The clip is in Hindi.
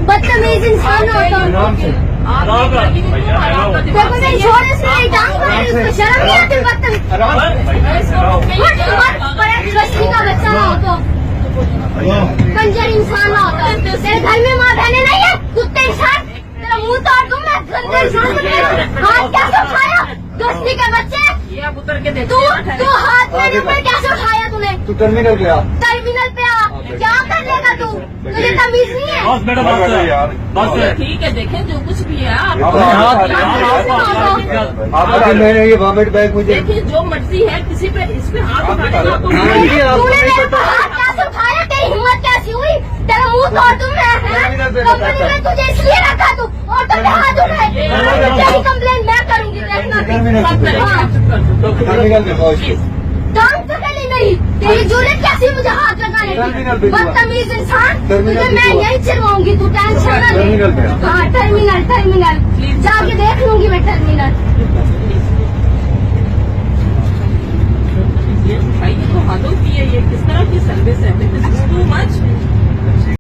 बदतमीज इंसान होता हूँ। देखो मैं इंश्योरेंस में टांग मारी, उसको शर्म नहीं आती? बदतमीज का बच्चा ना हो तो कंजर इंसान ना होता। तेरे घर में माँ बहने नहीं है? कुत्ते इंसान, तेरा मुंह तोड़ दूं मैं। गंदे इंसान को हाथ कैसे उठाया? दोस्ती के बच्चे, तू हाथ मेरे ऊपर कैसे उठाया तूने? तू टर्मिनल पे आ। टर्मिनल पे आ, क्या कर लेगा तू? तुझे तमीज नहीं है? ठीक है, देखें जो कुछ भी है आपका मैंने ये वॉमिट बैग मुझे देखिए, जो मर्जी है किसी पे इस पे हाथ उठाने का तो तूने मेरे को हाथ कैसे उठाया? तेरी हिम्मत कैसी हुई? तेरा मुंह तोड़ दूं मैं। कंपनी में तुझे इसलिए रखा तू ऑटो पे हाथ उठाए। तेरी कंप्लेंट मैं करूंगी, देखना। टर्मिनल पे पहुंच। टांग पकड़ी नहीं, तेरी जरूरत कैसी मुझे हाथ लगाने की? बदतमीज इंसान, तुझे मैं यही चिरवाऊंगी, तू टेंशन ना ले। हाँ टर्मिनल, जाके देख लूंगी मैं टर्मिनल।